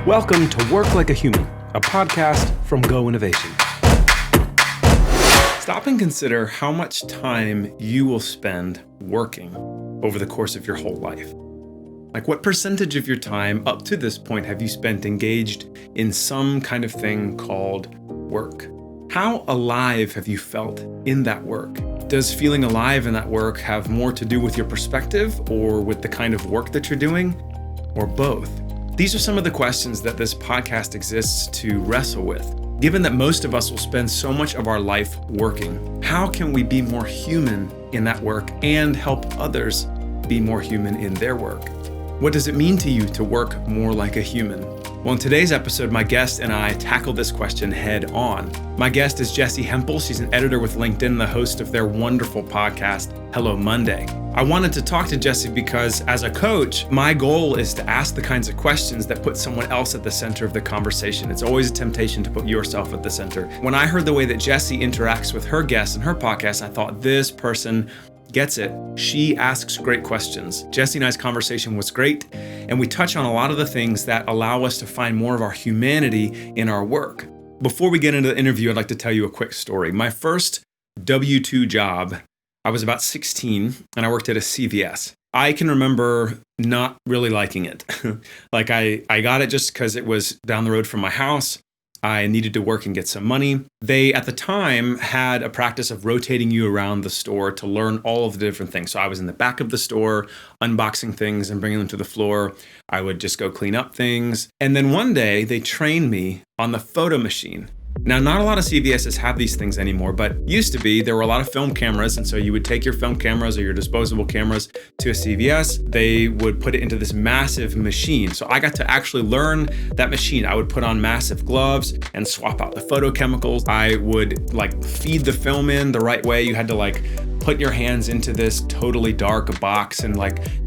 Welcome to Work Like a Human, a podcast from Go Innovation. Stop and consider how much time you will spend working over the course of your whole life. Like, what percentage of your time up to this point have you spent engaged in some kind of thing called work? How alive have you felt in that work? Does feeling alive in that work have more to do with your perspective or with the kind of work that you're doing, or both? These are some of the questions that this podcast exists to wrestle with. Given that most of us will spend so much of our life working, how can we be more human in that work and help others be more human in their work? What does it mean to you to work more like a human? Well, in today's episode, my guest and I tackle this question head on. My guest is Jessi Hempel. She's an editor with LinkedIn, the host of their wonderful podcast, Hello Monday. I wanted to talk to Jessi because as a coach, my goal is to ask the kinds of questions that put someone else at the center of the conversation. It's always a temptation to put yourself at the center. When I heard the way that Jessi interacts with her guests in her podcast, I thought, this person gets it. She asks great questions. Jessi and I's conversation was great, and we touch on a lot of the things that allow us to find more of our humanity in our work. Before we get into the interview, I'd like to tell you a quick story. My first W-2 job, I was about 16, and I worked at a CVS. I can remember not really liking it. Like I got it just because it was down the road from my house. I needed to work and get some money. They, at the time, had a practice of rotating you around the store to learn all of the different things. So I was in the back of the store, unboxing things and bringing them to the floor. I would just go clean up things. And then one day, they trained me on the photo machine. Now, not a lot of CVSs have these things anymore, but used to be, there were a lot of film cameras. And so you would take your film cameras or your disposable cameras to a CVS. They would put it into this massive machine. So I got to actually learn that machine. I would put on massive gloves and swap out the photochemicals. I would feed the film in the right way. You had to put your hands into this totally dark box and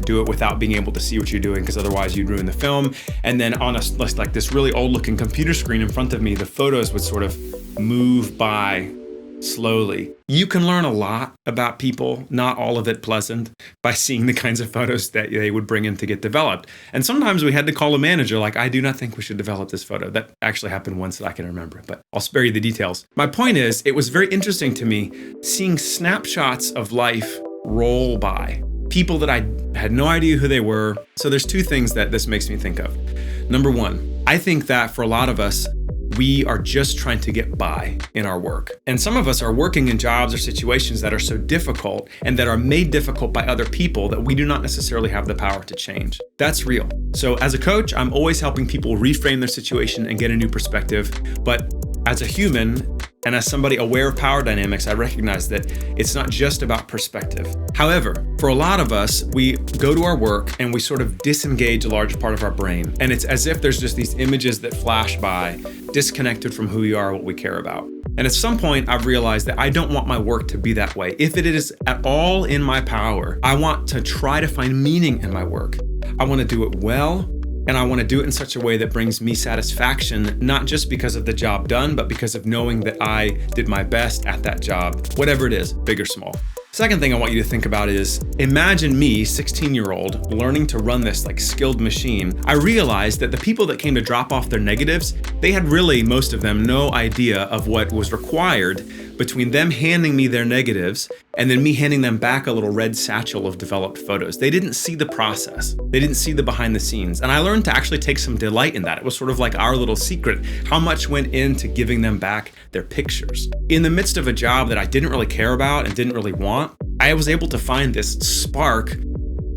do it without being able to see what you're doing, because otherwise you'd ruin the film. And then on this really old looking computer screen in front of me, the photos would sort of move by slowly. You can learn a lot about people, not all of it pleasant, by seeing the kinds of photos that they would bring in to get developed. And sometimes we had to call a manager, I do not think we should develop this photo. That actually happened once that I can remember, but I'll spare you the details. My point is, it was very interesting to me seeing snapshots of life roll by. People that I had no idea who they were. So there's two things that this makes me think of. Number one, I think that for a lot of us, we are just trying to get by in our work. And some of us are working in jobs or situations that are so difficult and that are made difficult by other people that we do not necessarily have the power to change. That's real. So as a coach, I'm always helping people reframe their situation and get a new perspective. But as a human, and as somebody aware of power dynamics, I recognize that it's not just about perspective. However, for a lot of us, we go to our work and we sort of disengage a large part of our brain. And it's as if there's just these images that flash by, disconnected from who we are, what we care about. And at some point, I've realized that I don't want my work to be that way. If it is at all in my power, I want to try to find meaning in my work. I want to do it well. And I want to do it in such a way that brings me satisfaction, not just because of the job done, but because of knowing that I did my best at that job, whatever it is, big or small. Second thing I want you to think about is, imagine me, 16-year-old, learning to run this skilled machine. I realized that the people that came to drop off their negatives, they had really, most of them, no idea of what was required between them handing me their negatives and then me handing them back a little red satchel of developed photos. They didn't see the process. They didn't see the behind the scenes. And I learned to actually take some delight in that. It was sort of like our little secret, how much went into giving them back their pictures. In the midst of a job that I didn't really care about and didn't really want, I was able to find this spark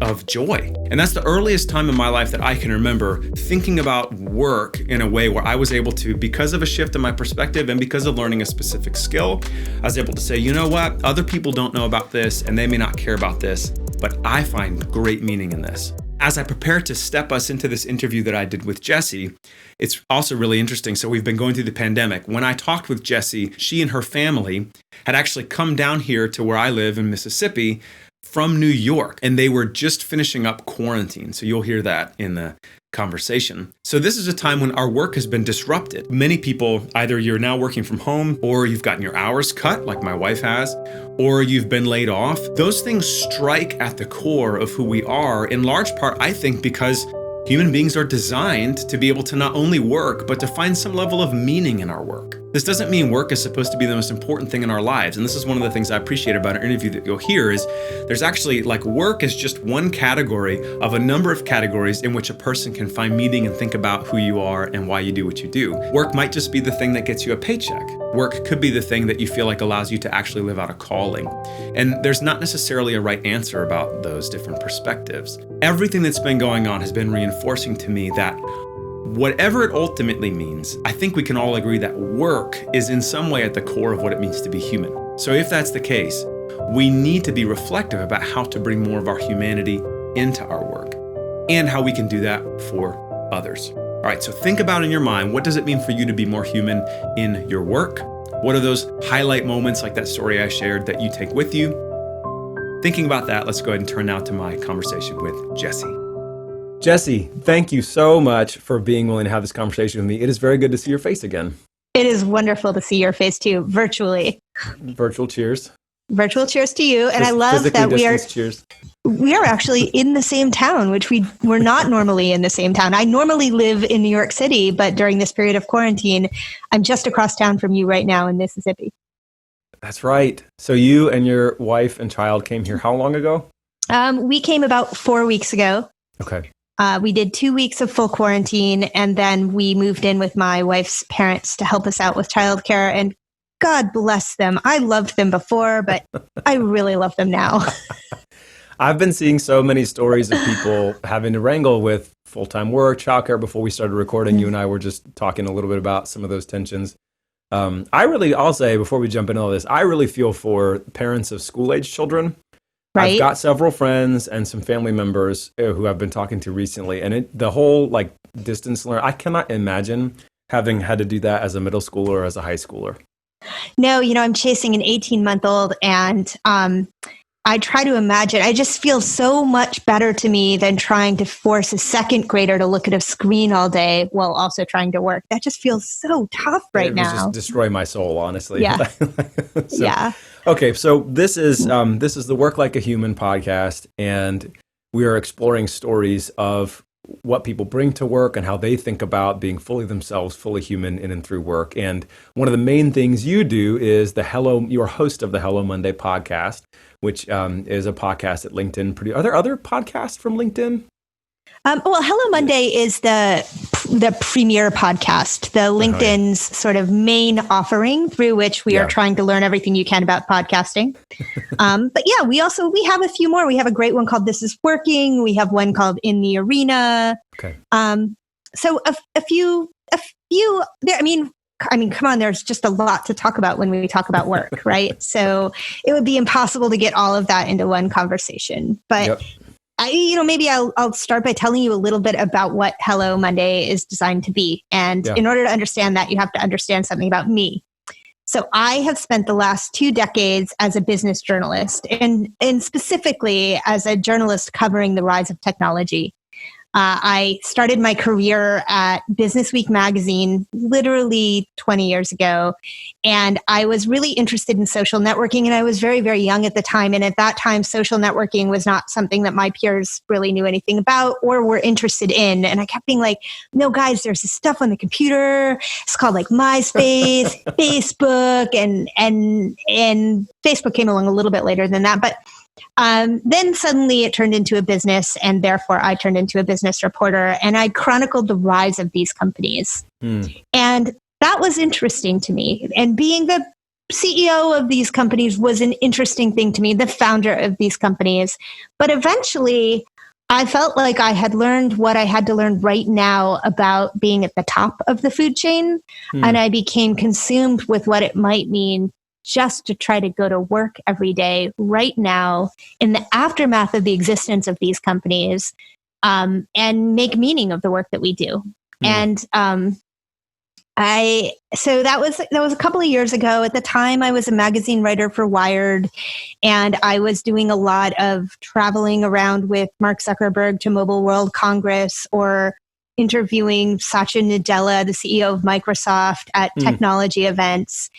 of joy. And that's the earliest time in my life that I can remember thinking about work in a way where I was able to, because of a shift in my perspective and because of learning a specific skill, I was able to say, you know what, other people don't know about this and they may not care about this, but I find great meaning in this. As I prepare to step us into this interview that I did with Jessi, it's also really interesting. So we've been going through the pandemic. When I talked with Jessi, she and her family had actually come down here to where I live in Mississippi from New York, and they were just finishing up quarantine. So you'll hear that in the conversation. So this is a time when our work has been disrupted. Many people, either you're now working from home or you've gotten your hours cut, like my wife has, or you've been laid off. Those things strike at the core of who we are, in large part, I think, because Human beings are designed to be able to not only work, but to find some level of meaning in our work. This doesn't mean work is supposed to be the most important thing in our lives. And this is one of the things I appreciate about an interview that you'll hear is there's actually work is just one category of a number of categories in which a person can find meaning and think about who you are and why you do what you do. Work might just be the thing that gets you a paycheck. Work could be the thing that you feel like allows you to actually live out a calling. And there's not necessarily a right answer about those different perspectives. Everything that's been going on has been reinforcing to me that whatever it ultimately means, I think we can all agree that work is in some way at the core of what it means to be human. So if that's the case, we need to be reflective about how to bring more of our humanity into our work and how we can do that for others. All right, so think about in your mind, what does it mean for you to be more human in your work? What are those highlight moments like that story I shared that you take with you? Thinking about that, let's go ahead and turn now to my conversation with Jessi. Jessi, thank you so much for being willing to have this conversation with me. It is very good to see your face again. It is wonderful to see your face too, virtually. Virtual cheers. Virtual cheers to you. And I love that we are actually in the same town, which we're not normally in the same town. I normally live in New York City, but during this period of quarantine, I'm just across town from you right now in Mississippi. That's right. So you and your wife and child came here how long ago? We came about 4 weeks ago. Okay. We did 2 weeks of full quarantine, and then we moved in with my wife's parents to help us out with childcare. And God bless them. I loved them before, but I really love them now. I've been seeing so many stories of people having to wrangle with full-time work, childcare. Before we started recording, you and I were just talking a little bit about some of those tensions. I'll say before we jump into all this, I really feel for parents of school-age children. Right. I've got several friends and some family members who I've been talking to recently, and the whole distance learn, I cannot imagine having had to do that as a middle schooler or as a high schooler. No, I'm chasing an 18-month-old, and I try to imagine. I just feel so much better to me than trying to force a second grader to look at a screen all day while also trying to work. That just feels so tough right now. It would just destroy my soul, honestly. Yeah. Yeah. Okay, so this is the Work Like a Human podcast, and we are exploring stories of what people bring to work and how they think about being fully themselves, fully human in and through work. And one of the main things you do is you're host of the Hello Monday podcast, which is a podcast at LinkedIn. Are there other podcasts from LinkedIn? Well, Hello Monday is the premier podcast, the LinkedIn's sort of main offering through which we are trying to learn everything you can about podcasting. But yeah, we have a few more. We have a great one called This Is Working. We have one called In the Arena. Okay. So a few there. I mean, come on, there's just a lot to talk about when we talk about work, right? So it would be impossible to get all of that into one conversation. But yep. Maybe I'll start by telling you a little bit about what Hello Monday is designed to be. And in order to understand that, you have to understand something about me. So I have spent the last 2 decades as a business journalist, and specifically as a journalist covering the rise of technology. I started my career at Business Week magazine literally 20 years ago. And I was really interested in social networking. And I was very, very young at the time. And at that time, social networking was not something that my peers really knew anything about or were interested in. And I kept being like, no, guys, there's this stuff on the computer. It's called MySpace, Facebook, and Facebook came along a little bit later than that. But then suddenly it turned into a business, and therefore I turned into a business reporter, and I chronicled the rise of these companies. And that was interesting to me. And being the CEO of these companies was an interesting thing to me, the founder of these companies. But eventually I felt like I had learned what I had to learn right now about being at the top of the food chain. And I became consumed with what it might mean just to try to go to work every day right now in the aftermath of the existence of these companies, and make meaning of the work that we do. And so that was a couple of years ago. At the time, I was a magazine writer for Wired, and I was doing a lot of traveling around with Mark Zuckerberg to Mobile World Congress, or interviewing Satya Nadella, the CEO of Microsoft, at technology events.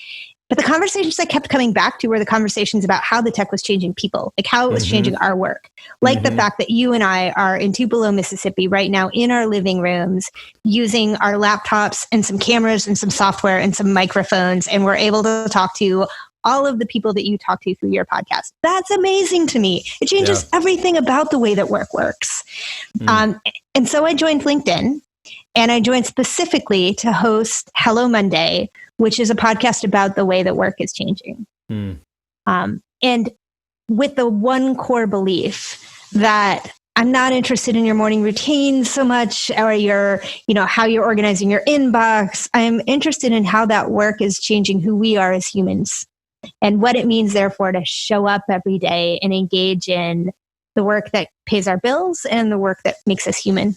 But the conversations I kept coming back to were the conversations about how the tech was changing people, like how it was changing our work. Like the fact that you and I are in Tupelo, Mississippi right now in our living rooms using our laptops and some cameras and some software and some microphones. And we're able to talk to all of the people that you talk to through your podcast. That's amazing to me. It changes everything about the way that work works. And so I joined LinkedIn, and I joined specifically to host Hello Monday, which is a podcast about the way that work is changing. And with the one core belief that I'm not interested in your morning routine so much, or your, how you're organizing your inbox. I'm interested in how that work is changing who we are as humans, and what it means, therefore, to show up every day and engage in the work that pays our bills and the work that makes us human.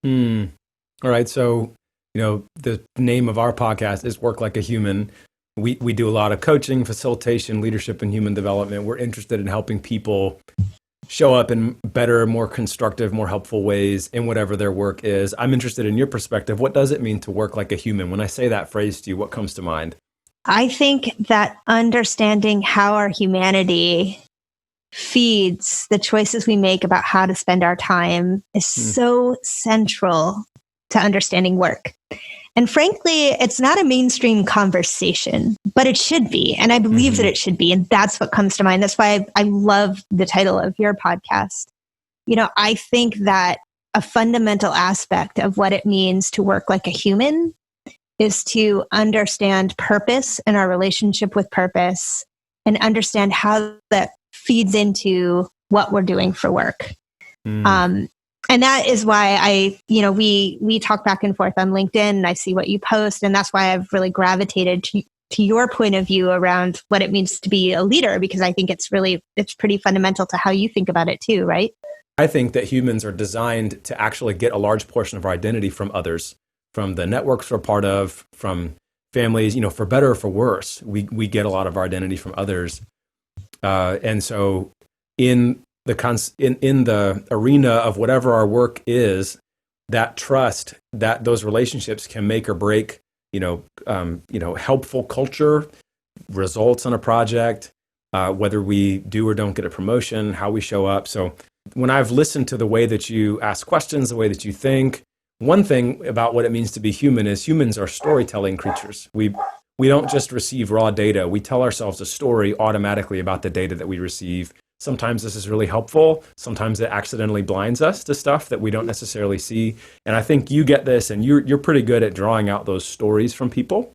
All right. So, the name of our podcast is Work Like a Human. We do a lot of coaching, facilitation, leadership, and human development. We're interested in helping people show up in better, more constructive, more helpful ways in whatever their work is. I'm interested in your perspective. What does it mean to work like a human? When I say that phrase to you, what comes to mind? I think that understanding how our humanity feeds the choices we make about how to spend our time is so central to understanding work. And frankly, it's not a mainstream conversation, but it should be. And I believe that it should be. And that's what comes to mind. That's why I love the title of your podcast. I think that a fundamental aspect of what it means to work like a human is to understand purpose and our relationship with purpose, and understand how that feeds into what we're doing for work. And that is why we talk back and forth on LinkedIn, and I see what you post. And that's why I've really gravitated to your point of view around what it means to be a leader, because I think it's pretty fundamental to how you think about it too, right? I think that humans are designed to actually get a large portion of our identity from others, from the networks we're part of, from families, for better or for worse. We get a lot of our identity from others. And so in the arena of whatever our work is, that trust, that those relationships can make or break, helpful culture, results on a project, whether we do or don't get a promotion, how we show up. So when I've listened to the way that you ask questions, the way that you think, one thing about what it means to be human is humans are storytelling creatures. We don't just receive raw data. We tell ourselves a story automatically about the data that we receive. Sometimes this is really helpful. Sometimes it accidentally blinds us to stuff that we don't necessarily see. And I think you get this, and you're pretty good at drawing out those stories from people.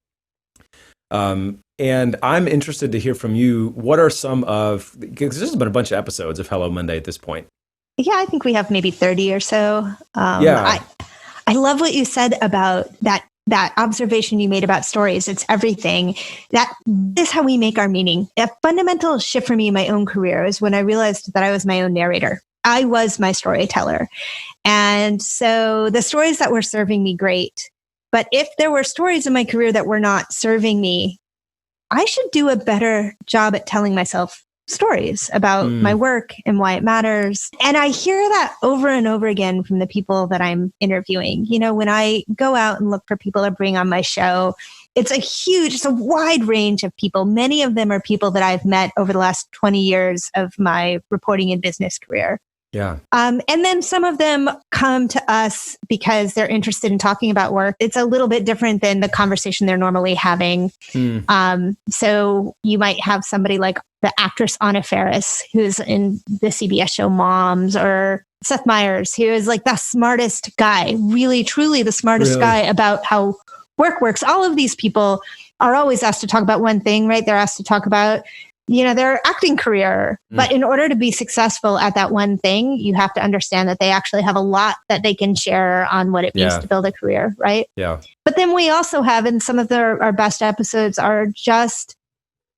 And I'm interested to hear from you. What are because there's been a bunch of episodes of Hello Monday at this point. Yeah, I think we have maybe 30 or so. I love what you said about that observation you made about stories. It's everything. That is how we make our meaning. A fundamental shift for me in my own career is when I realized that I was my own narrator. I was my storyteller. And so the stories that were serving me, great. But if there were stories in my career that were not serving me, I should do a better job at telling myself stories about my work and why it matters. And I hear that over and over again from the people that I'm interviewing. When I go out and look for people to bring on my show, it's a wide range of people. Many of them are people that I've met over the last 20 years of my reporting and business career. Yeah. And then some of them come to us because they're interested in talking about work. It's a little bit different than the conversation they're normally having. So you might have somebody like the actress Anna Faris, who's in the CBS show Moms, or Seth Meyers, who is like the smartest guy, really, truly the smartest guy about how work works. All of these people are always asked to talk about one thing, right? They're asked to talk about their acting career. But in order to be successful at that one thing, you have to understand that they actually have a lot that they can share on what it means to build a career, right? Yeah. But then we also have, and some of our best episodes are just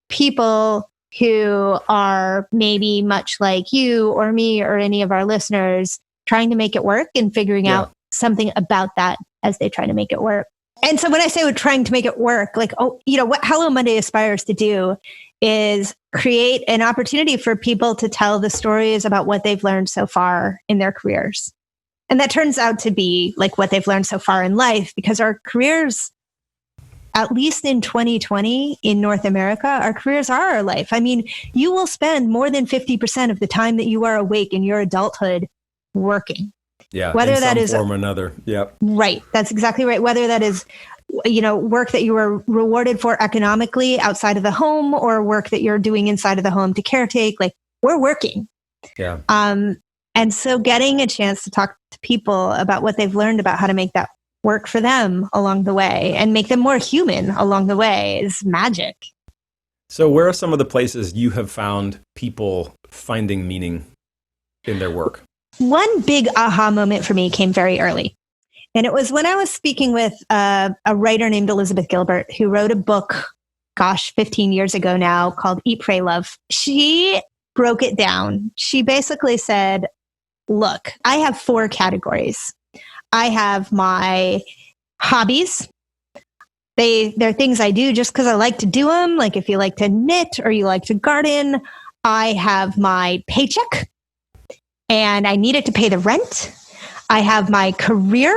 people who are maybe much like you or me or any of our listeners, trying to make it work and figuring out something about that as they try to make it work. And so when I say we're trying to make it work, what Hello Monday aspires to do is create an opportunity for people to tell the stories about what they've learned so far in their careers. And that turns out to be like what they've learned so far in life, because our careers at least in 2020 in North America, our careers are our life. I mean, you will spend more than 50% of the time that you are awake in your adulthood working. Yeah, whether in that some is form or another. Yep. Right. That's exactly right. Whether that is, work that you were rewarded for economically outside of the home, or work that you're doing inside of the home to caretake, like, we're working. Yeah. And so getting a chance to talk to people about what they've learned about how to make that work for them along the way and make them more human along the way is magic. So where are some of the places you have found people finding meaning in their work? One big aha moment for me came very early. And it was when I was speaking with a writer named Elizabeth Gilbert, who wrote a book, 15 years ago now, called Eat, Pray, Love. She broke it down. She basically said, look, I have 4 categories. I have my hobbies. They're things I do just because I like to do them. Like if you like to knit or you like to garden. I have my paycheck and I need it to pay the rent. I have my career,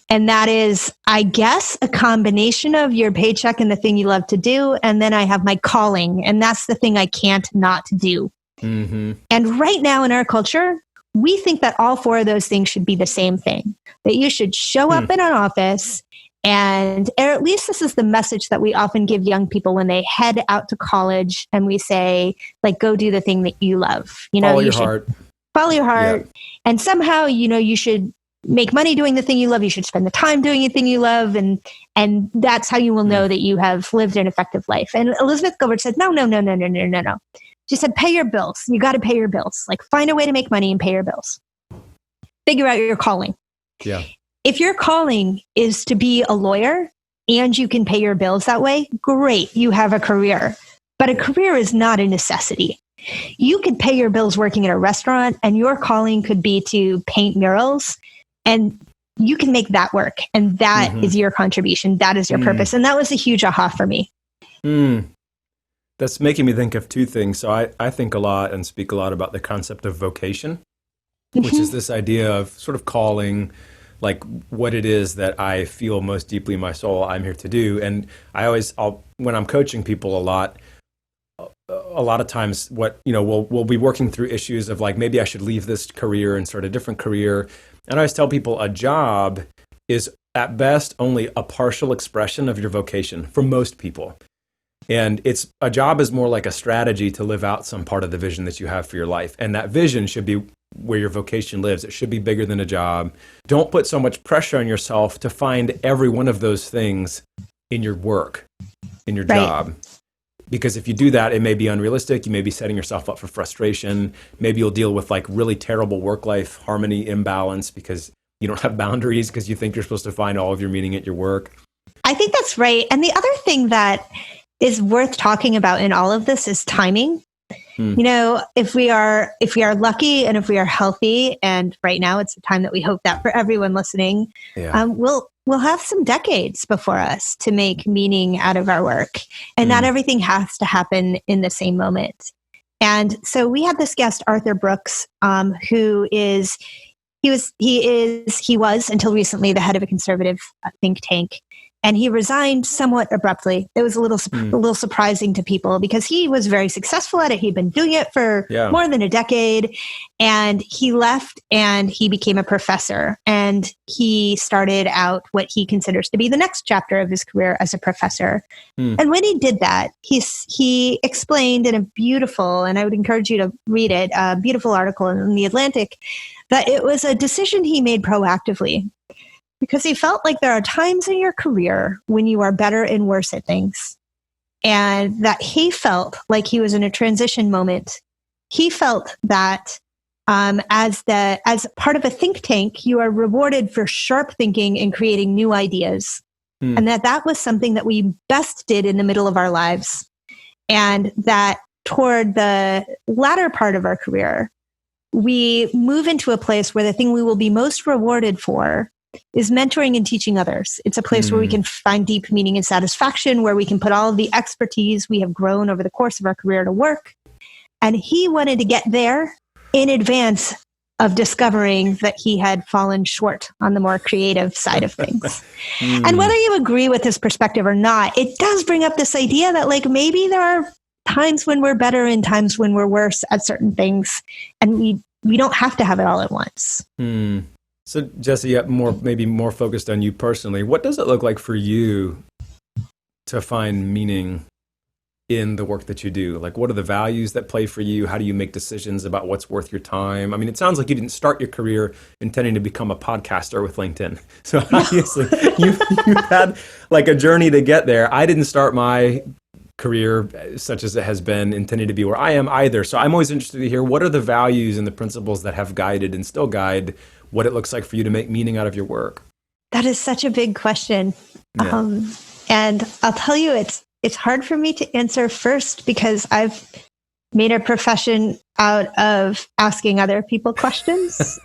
and that is, I guess, a combination of your paycheck and the thing you love to do. And then I have my calling, and that's the thing I can't not do. Mm-hmm. And right now in our culture, we think that all 4 of those things should be the same thing, that you should show up in an office, and or at least this is the message that we often give young people when they head out to college, and we say, like, go do the thing that you love. Follow your heart. Follow your heart. Yeah. And somehow, you should make money doing the thing you love. You should spend the time doing the thing you love. And that's how you will know that you have lived an effective life. And Elizabeth Gilbert said, no. She said, pay your bills. You got to pay your bills. Like, find a way to make money and pay your bills. Figure out your calling. Yeah. If your calling is to be a lawyer and you can pay your bills that way, great. You have a career. But a career is not a necessity. You could pay your bills working at a restaurant, and your calling could be to paint murals, and you can make that work. And that is your contribution. That is your purpose. And that was a huge aha for me. That's making me think of 2 things. So I think a lot and speak a lot about the concept of vocation, which is this idea of sort of calling, like what it is that I feel most deeply in my soul I'm here to do. And when I'm coaching people a lot of times we'll be working through issues of like, maybe I should leave this career and start a different career. And I always tell people a job is at best only a partial expression of your vocation for most people. And a job is more like a strategy to live out some part of the vision that you have for your life. And that vision should be where your vocation lives. It should be bigger than a job. Don't put so much pressure on yourself to find every one of those things in your work, in your job. Because if you do that, it may be unrealistic. You may be setting yourself up for frustration. Maybe you'll deal with like really terrible work-life harmony imbalance because you don't have boundaries, because you think you're supposed to find all of your meaning at your work. I think that's right. And the other thing that is worth talking about in all of this is timing. If we are lucky and if we are healthy, and right now it's a time that we hope that for everyone listening, we'll have some decades before us to make meaning out of our work. And not everything has to happen in the same moment. And so we had this guest, Arthur Brooks, who was until recently the head of a conservative think tank. And he resigned somewhat abruptly. It was a little surprising to people because he was very successful at it. He'd been doing it for more than a decade. And he left and he became a professor. And he started out what he considers to be the next chapter of his career as a professor. And when he did that, he explained in a beautiful, and I would encourage you to read it, a beautiful article in The Atlantic, that it was a decision he made proactively. Because he felt like there are times in your career when you are better and worse at things. And that he felt like he was in a transition moment. He felt that as part of a think tank, you are rewarded for sharp thinking and creating new ideas. And that was something that we best did in the middle of our lives. And that toward the latter part of our career, we move into a place where the thing we will be most rewarded for is mentoring and teaching others. It's a place where we can find deep meaning and satisfaction, where we can put all of the expertise we have grown over the course of our career to work. And he wanted to get there in advance of discovering that he had fallen short on the more creative side of things. And whether you agree with his perspective or not, it does bring up this idea that like maybe there are times when we're better and times when we're worse at certain things, and we don't have to have it all at once. So Jessi, maybe more focused on you personally, what does it look like for you to find meaning in the work that you do? Like, what are the values that play for you? How do you make decisions about what's worth your time? I mean, it sounds like you didn't start your career intending to become a podcaster with LinkedIn. So obviously you've had like a journey to get there. I didn't start my career such as it has been intending to be where I am either. So I'm always interested to hear, what are the values and the principles that have guided and still guide what it looks like for you to make meaning out of your work? That is such a big question. Yeah. And I'll tell you, it's hard for me to answer first because I've made a profession out of asking other people questions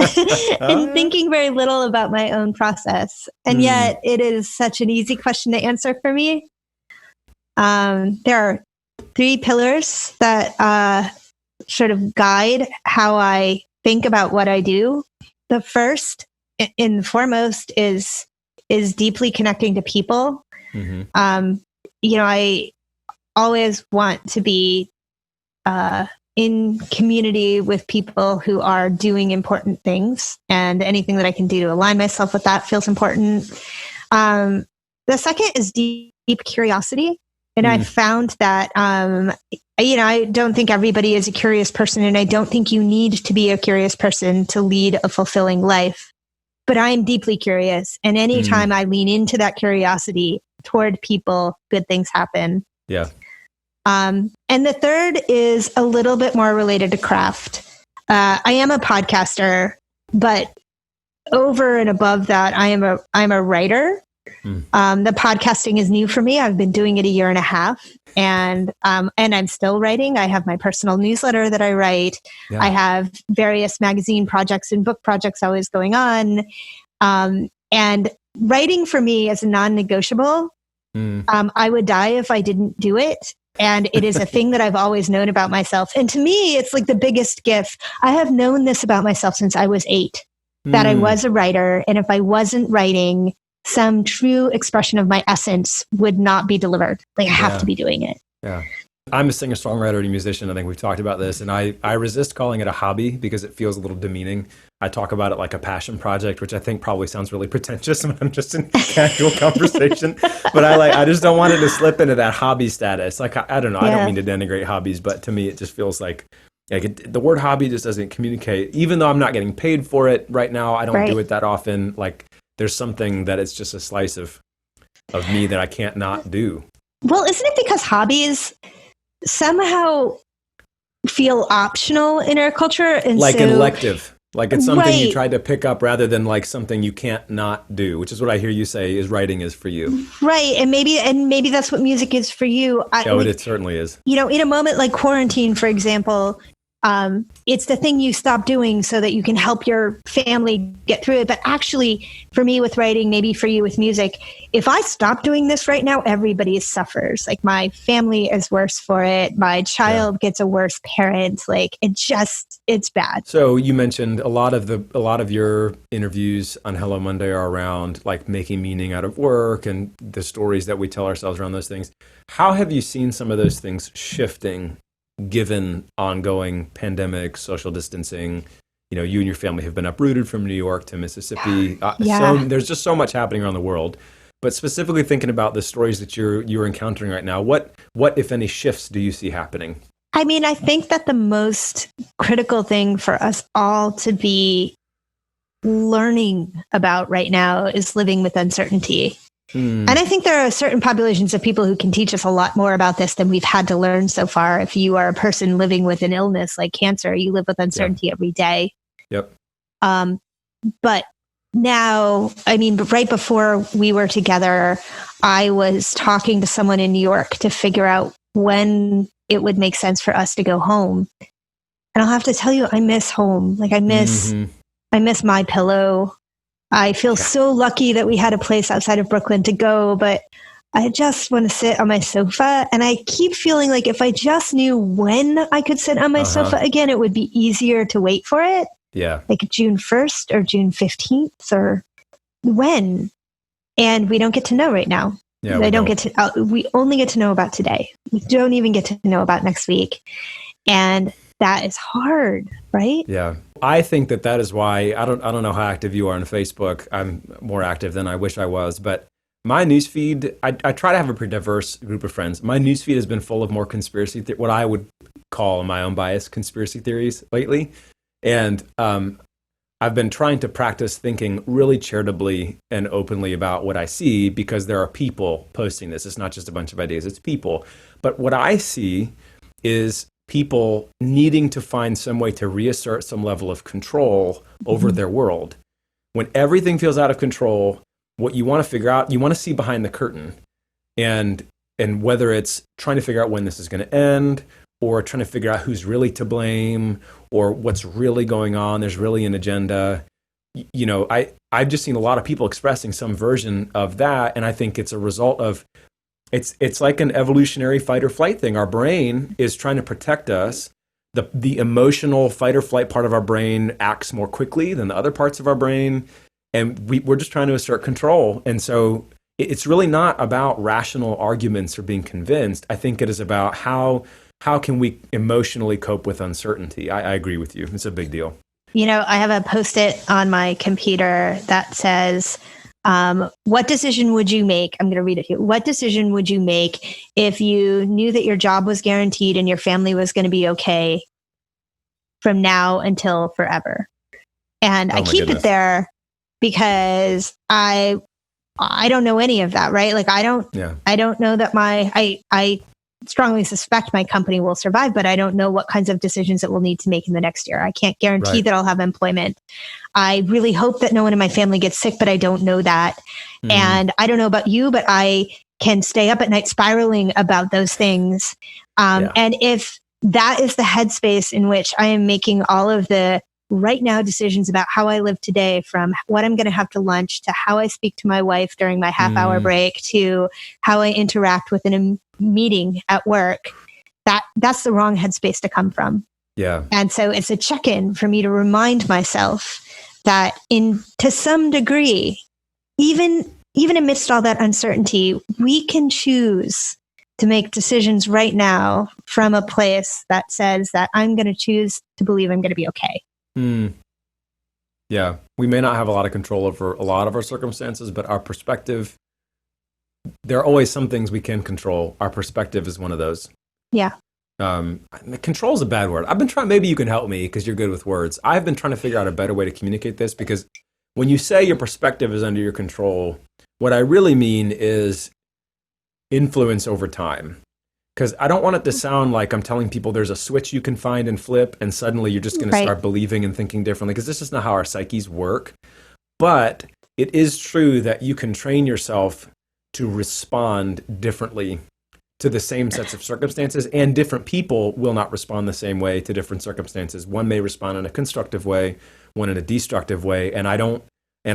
and thinking very little about my own process. And yet it is such an easy question to answer for me. There are 3 pillars that sort of guide how I think about what I do. The first and foremost is deeply connecting to people. I always want to be in community with people who are doing important things, and anything that I can do to align myself with that feels important. The second is deep curiosity. And I've found that, I don't think everybody is a curious person, and I don't think you need to be a curious person to lead a fulfilling life. But I am deeply curious. And anytime I lean into that curiosity toward people, good things happen. Yeah. And the third is a little bit more related to craft. I am a podcaster, but over and above that, I'm a writer. The podcasting is new for me. I've been doing it a year and a half, and I'm still writing. I have my personal newsletter that I write. Yeah. I have various magazine projects and book projects always going on. And writing for me is a non-negotiable. I would die if I didn't do it. And it is a thing that I've always known about myself. And to me, it's like the biggest gift. I have known this about myself since I was 8, that I was a writer. And if I wasn't writing, some true expression of my essence would not be delivered. Like I have to be doing it. Yeah. I'm a singer-songwriter and a musician. I think we've talked about this, and I resist calling it a hobby because it feels a little demeaning. I talk about it like a passion project, which I think probably sounds really pretentious when I'm just in casual conversation. But I just don't want it to slip into that hobby status. Like, I don't know. I don't mean to denigrate hobbies, but to me, it just feels like the word hobby just doesn't communicate. Even though I'm not getting paid for it right now, I don't do it that often. Like, there's something that it's just a slice of me that I can't not do. Well, isn't it because hobbies somehow feel optional in our culture? And like an elective. Like it's something you try to pick up rather than like something you can't not do, which is what I hear you say is writing is for you. Right. And maybe that's what music is for you. It certainly is. In a moment like quarantine, for example, it's the thing you stop doing so that you can help your family get through it. But actually, for me with writing, maybe for you with music, if I stop doing this right now, everybody suffers. Like my family is worse for it. My child gets a worse parent. Like it's bad. So you mentioned a lot of your interviews on Hello Monday are around like making meaning out of work and the stories that we tell ourselves around those things. How have you seen some of those things shifting given ongoing pandemic, social distancing? You and your family have been uprooted from New York to Mississippi. So there's just so much happening around the world. But specifically thinking about the stories that you're encountering right now, what if any shifts do you see happening? I mean, I think that the most critical thing for us all to be learning about right now is living with uncertainty. And I think there are certain populations of people who can teach us a lot more about this than we've had to learn so far. If you are a person living with an illness like cancer, you live with uncertainty every day. Yep. But now, right before we were together, I was talking to someone in New York to figure out when it would make sense for us to go home. And I'll have to tell you, I miss home. Like I miss my pillow. I feel so lucky that we had a place outside of Brooklyn to go, but I just want to sit on my sofa. And I keep feeling like if I just knew when I could sit on my sofa again, it would be easier to wait for it. Yeah. Like June 1st or June 15th or when? And we don't get to know right now. Yeah, we only get to know about today. We don't even get to know about next week. And that is hard, right? Yeah. I think that is why I don't know how active you are on Facebook. I'm more active than I wish I was, but my newsfeed, I try to have a pretty diverse group of friends. My newsfeed has been full of more what I would call my own bias conspiracy theories lately. And I've been trying to practice thinking really charitably and openly about what I see, because there are people posting this. It's not just a bunch of ideas, it's people. But what I see is people needing to find some way to reassert some level of control over their world. When everything feels out of control, what you want to figure out, you want to see behind the curtain. And whether it's trying to figure out when this is going to end, or trying to figure out who's really to blame, or what's really going on, there's really an agenda. You know, I've just seen a lot of people expressing some version of that, and I think it's a result of, it's like an evolutionary fight or flight thing. Our brain is trying to protect us. The emotional fight or flight part of our brain acts more quickly than the other parts of our brain, and we're just trying to assert control. And so it's really not about rational arguments or being convinced. I think it is about how can we emotionally cope with uncertainty. I agree with you. It's a big deal. You know, I have a Post-it on my computer that says, what decision would you make? I'm going to read it here. What decision would you make if you knew that your job was guaranteed and your family was going to be okay from now until forever? And I keep it there because I don't know any of that, right? Like I don't know that I strongly suspect my company will survive, but I don't know what kinds of decisions it will need to make in the next year. I can't guarantee that I'll have employment. I really hope that no one in my family gets sick, but I don't know that. And I don't know about you, but I can stay up at night spiraling about those things. And if that is the headspace in which I am making all of the right now decisions about how I live today, from what I'm going to have to lunch to how I speak to my wife during my half-hour break to how I interact with a meeting at work, that's the wrong headspace to come from. Yeah. And so it's a check-in for me to remind myself that to some degree, even amidst all that uncertainty, we can choose to make decisions right now from a place that says that I'm going to choose to believe I'm going to be okay. Yeah, we may not have a lot of control over a lot of our circumstances, but our perspective, there are always some things we can control. Our perspective is one of those. Yeah. Control is a bad word. I've been trying, maybe you can help me because you're good with words. I've been trying to figure out a better way to communicate this, because when you say your perspective is under your control, what I really mean is influence over time. Because I don't want it to sound like I'm telling people there's a switch you can find and flip, and suddenly you're just going to start believing and thinking differently, because this is not how our psyches work. But it is true that you can train yourself to respond differently to the same sets of circumstances, and different people will not respond the same way to different circumstances. One may respond in a constructive way, one in a destructive way, and I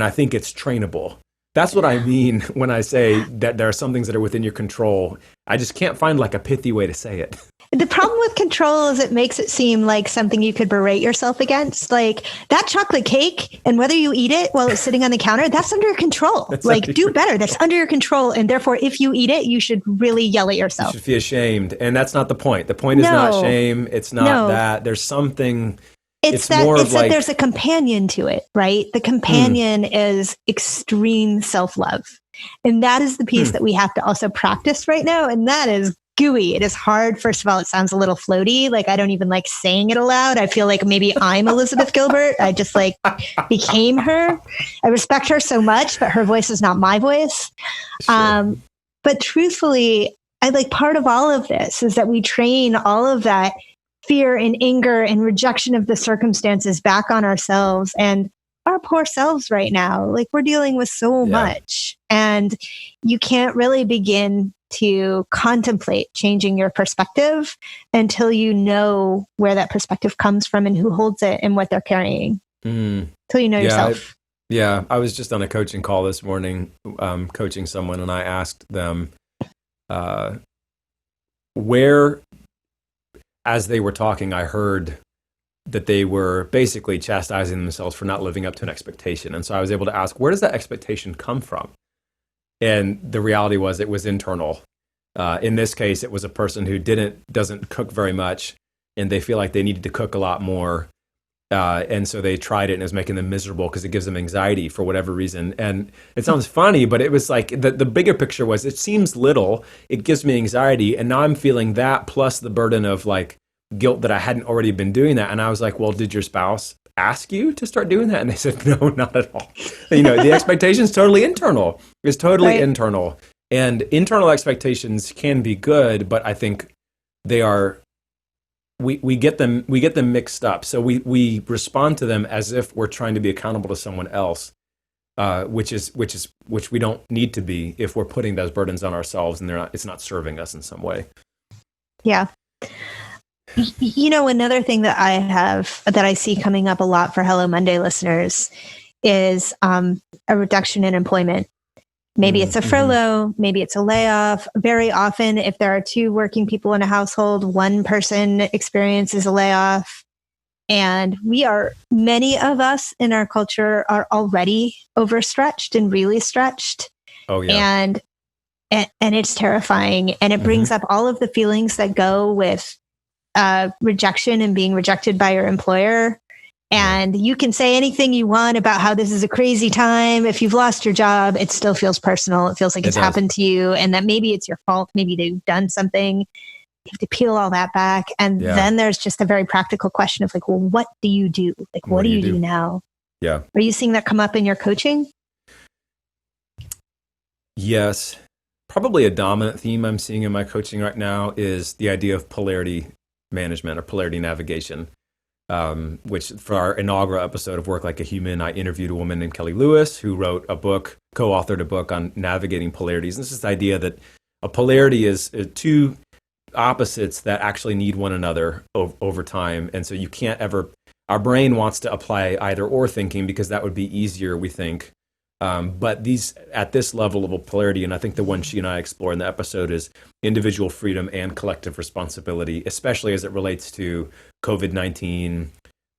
think it's trainable. That's what I mean when I say that there are some things that are within your control. I just can't find like a pithy way to say it. The problem with control is it makes it seem like something you could berate yourself against. Like that chocolate cake, and whether you eat it while it's sitting on the counter, that's under your control. That's like do better. That's under your control. And therefore, if you eat it, you should really yell at yourself. You should be ashamed. And that's not the point. The point is not shame. It's not that. There's something... It's that there's a companion to it, right? The companion is extreme self-love. And that is the piece that we have to also practice right now. And that is gooey. It is hard. First of all, it sounds a little floaty. Like I don't even like saying it aloud. I feel like maybe I'm Elizabeth Gilbert. I just like became her. I respect her so much, but her voice is not my voice. Sure. But truthfully, I like part of all of this is that we train all of that fear and anger and rejection of the circumstances back on ourselves and our poor selves right now. Like we're dealing with so much, and you can't really begin to contemplate changing your perspective until you know where that perspective comes from and who holds it and what they're carrying. Until you know yourself. I was just on a coaching call this morning, coaching someone, and I asked them where, as they were talking, I heard that they were basically chastising themselves for not living up to an expectation. And so I was able to ask, where does that expectation come from? And the reality was it was internal. In this case, it was a person who doesn't cook very much, and they feel like they needed to cook a lot more. And so they tried it, and it was making them miserable because it gives them anxiety for whatever reason. And it sounds funny, but it was like the bigger picture was, it seems little, it gives me anxiety. And now I'm feeling that plus the burden of like guilt that I hadn't already been doing that. And I was like, well, did your spouse ask you to start doing that? And they said, no, not at all. The expectation is totally internal. It's totally right. internal. And internal expectations can be good, but I think they are, we get them mixed up. So we respond to them as if we're trying to be accountable to someone else, which we don't need to be if we're putting those burdens on ourselves and it's not serving us in some way. Yeah. Another thing that I see coming up a lot for Hello Monday listeners is a reduction in employment. Maybe it's a furlough, maybe it's a layoff. Very often, if there are two working people in a household, one person experiences a layoff. And many of us in our culture are already overstretched and really stretched. Oh, yeah. And it's terrifying. And it brings up all of the feelings that go with rejection and being rejected by your employer. And you can say anything you want about how this is a crazy time. If you've lost your job, it still feels personal. It feels like it's happened to you, and that maybe it's your fault. Maybe they've done something. You have to peel all that back. And then there's just a very practical question of like, well, what do you do? Like, what do you do now? Yeah. Are you seeing that come up in your coaching? Yes. Probably a dominant theme I'm seeing in my coaching right now is the idea of polarity management or polarity navigation. Which for our inaugural episode of Work Like a Human, I interviewed a woman named Kelly Lewis who co-authored a book on navigating polarities. And this is the idea that a polarity is two opposites that actually need one another over time. And so you can't our brain wants to apply either or thinking because that would be easier, we think. But at this level of a polarity, and I think the one she and I explore in the episode is individual freedom and collective responsibility, especially as it relates to COVID-19,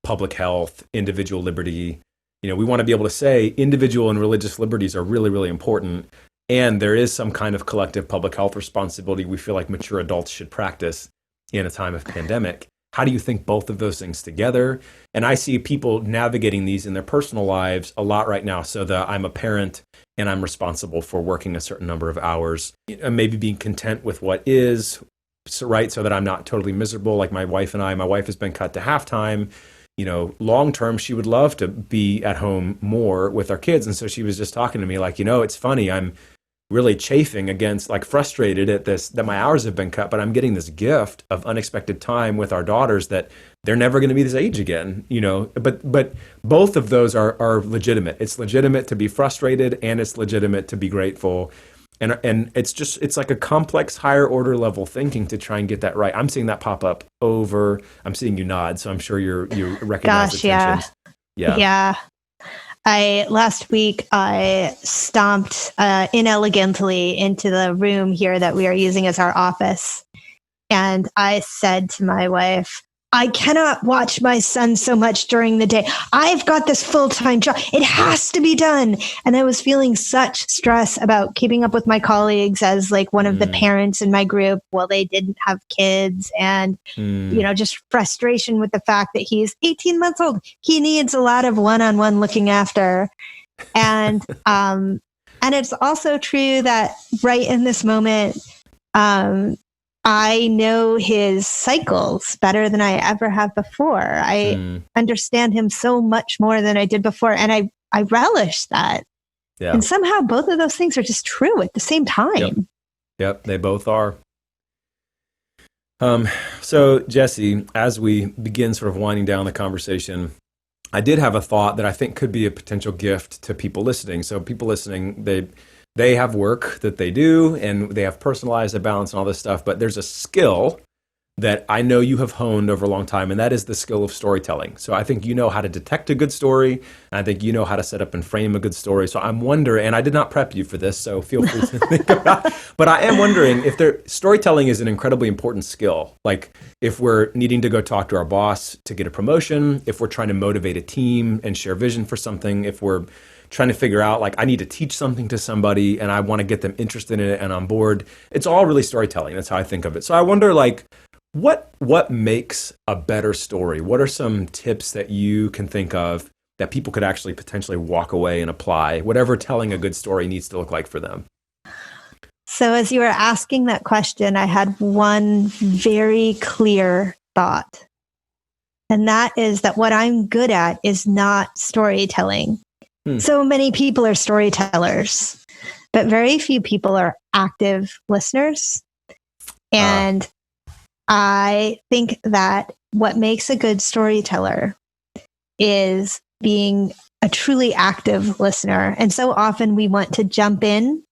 public health, individual liberty. We want to be able to say individual and religious liberties are really, really important. And there is some kind of collective public health responsibility we feel like mature adults should practice in a time of pandemic. How do you think both of those things together? And I see people navigating these in their personal lives a lot right now. So that I'm a parent and I'm responsible for working a certain number of hours, maybe being content with what is, so that I'm not totally miserable. Like my wife has been cut to half-time. Long term, she would love to be at home more with our kids. And so she was just talking to me like, it's funny, I'm really chafing against, like frustrated at this, that my hours have been cut, but I'm getting this gift of unexpected time with our daughters that they're never going to be this age again, but both of those are legitimate. It's legitimate to be frustrated and it's legitimate to be grateful. And it's like a complex higher order level thinking to try and get that right. I'm seeing that pop up I'm seeing you nod. So I'm sure you recognize the tensions. Yeah. Last week, I stomped inelegantly into the room here that we are using as our office. And I said to my wife, I cannot watch my son so much during the day. I've got this full-time job. It has to be done. And I was feeling such stress about keeping up with my colleagues as like one of the parents in my group while they didn't have kids. And, just frustration with the fact that he's 18 months old. He needs a lot of one-on-one looking after. And it's also true that right in this moment, I know his cycles better than I ever have before. I understand him so much more than I did before. And I relish that. Yeah. And somehow both of those things are just true at the same time. Yep, they both are. So Jessi, as we begin sort of winding down the conversation, I did have a thought that I think could be a potential gift to people listening. So people listening, they have work that they do and they have personalized balance and all this stuff, but there's a skill that I know you have honed over a long time, and that is the skill of storytelling. So I think you know how to detect a good story, and I think you know how to set up and frame a good story. So I'm wondering, and I did not prep you for this, so feel free to think about it, but I am wondering if storytelling is an incredibly important skill. Like if we're needing to go talk to our boss to get a promotion, if we're trying to motivate a team and share vision for something, if we're trying to figure out, like, I need to teach something to somebody and I want to get them interested in it and on board. It's all really storytelling. That's how I think of it. So I wonder, like, what makes a better story? What are some tips that you can think of that people could actually potentially walk away and apply, whatever telling a good story needs to look like for them? So as you were asking that question, I had one very clear thought. And that is that what I'm good at is not storytelling. So many people are storytellers, but very few people are active listeners. And I think that what makes a good storyteller is being a truly active listener. And so often we want to jump in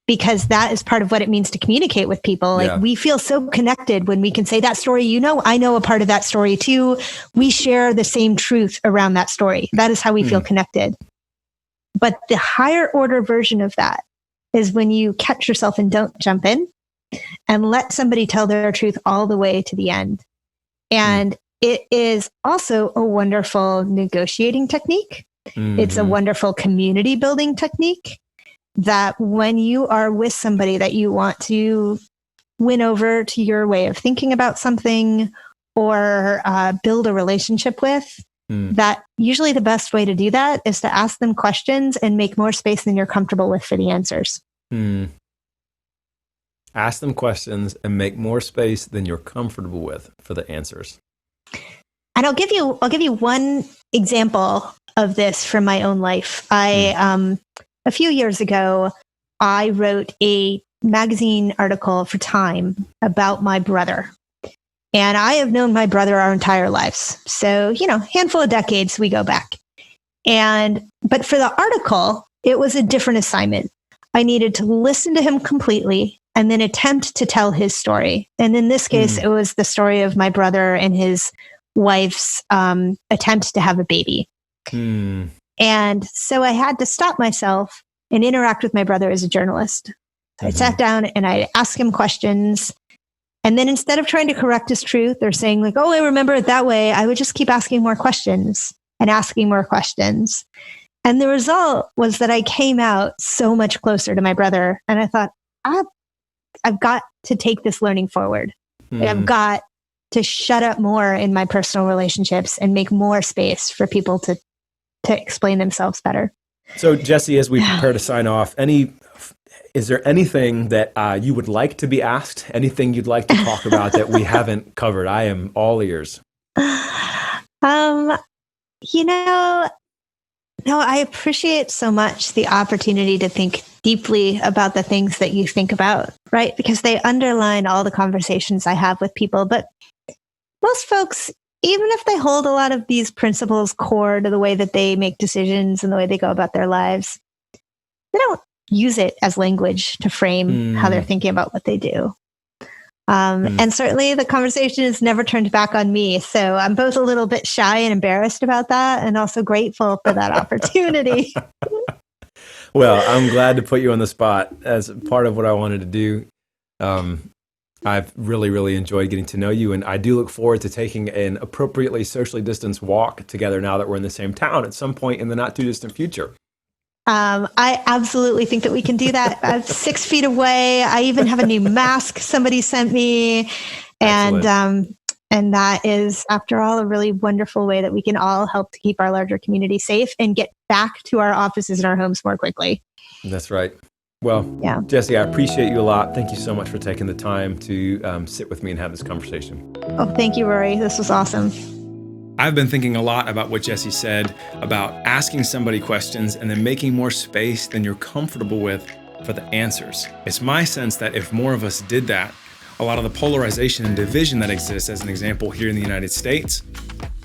because that is part of what it means to communicate with people. Like we feel so connected when we can say that story, I know a part of that story too. We share the same truth around that story. That is how we feel connected. But the higher order version of that is when you catch yourself and don't jump in and let somebody tell their truth all the way to the end. And it is also a wonderful negotiating technique. It's a wonderful community building technique that when you are with somebody that you want to win over to your way of thinking about something or build a relationship with, that usually the best way to do that is to ask them questions and make more space than you're comfortable with for the answers. Ask them questions and make more space than you're comfortable with for the answers. And I'll give you one example of this from my own life. A few years ago, I wrote a magazine article for Time about my brother. And I have known my brother our entire lives. So, handful of decades we go back. But for the article, it was a different assignment. I needed to listen to him completely and then attempt to tell his story. And in this case, it was the story of my brother and his wife's attempt to have a baby. And so I had to stop myself and interact with my brother as a journalist. I sat down and I asked him questions. And then instead of trying to correct his truth or saying like, I remember it that way, I would just keep asking more questions and asking more questions. And the result was that I came out so much closer to my brother. And I thought, I've got to take this learning forward. I've got to shut up more in my personal relationships and make more space for people to explain themselves better. So Jessi, as we prepare to sign off, is there anything that you would like to be asked? Anything you'd like to talk about that we haven't covered? I am all ears. No, I appreciate so much the opportunity to think deeply about the things that you think about, right? Because they underline all the conversations I have with people. But most folks, even if they hold a lot of these principles core to the way that they make decisions and the way they go about their lives, they don't use it as language to frame how they're thinking about what they do. And certainly the conversation is never turned back on me. So I'm both a little bit shy and embarrassed about that and also grateful for that opportunity. Well, I'm glad to put you on the spot as part of what I wanted to do. I've really, really enjoyed getting to know you, and I do look forward to taking an appropriately socially distanced walk together now that we're in the same town at some point in the not too distant future. I absolutely think that we can do that. I'm 6 feet away. I even have a new mask somebody sent me. And that is, after all, a really wonderful way that we can all help to keep our larger community safe and get back to our offices and our homes more quickly. That's right. Well, Jessi, I appreciate you a lot. Thank you so much for taking the time to sit with me and have this conversation. Oh, thank you, Rory. This was awesome. I've been thinking a lot about what Jessi said about asking somebody questions and then making more space than you're comfortable with for the answers. It's my sense that if more of us did that, a lot of the polarization and division that exists, as an example here in the United States,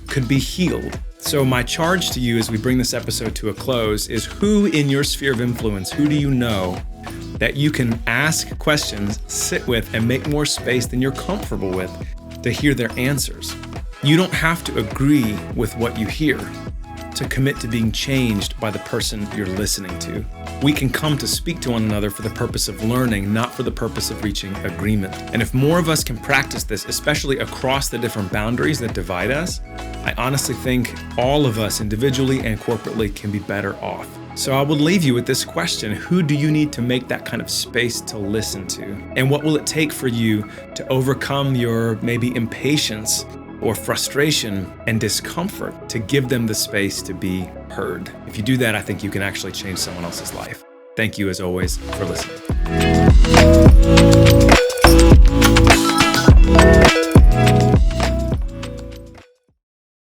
could be healed. So my charge to you as we bring this episode to a close is, who in your sphere of influence, who do you know that you can ask questions, sit with, and make more space than you're comfortable with to hear their answers. You don't have to agree with what you hear to commit to being changed by the person you're listening to. We can come to speak to one another for the purpose of learning, not for the purpose of reaching agreement. And if more of us can practice this, especially across the different boundaries that divide us, I honestly think all of us individually and corporately can be better off. So I would leave you with this question: who do you need to make that kind of space to listen to? And what will it take for you to overcome your maybe impatience or frustration and discomfort to give them the space to be heard? If you do that, I think you can actually change someone else's life. Thank you, as always, for listening.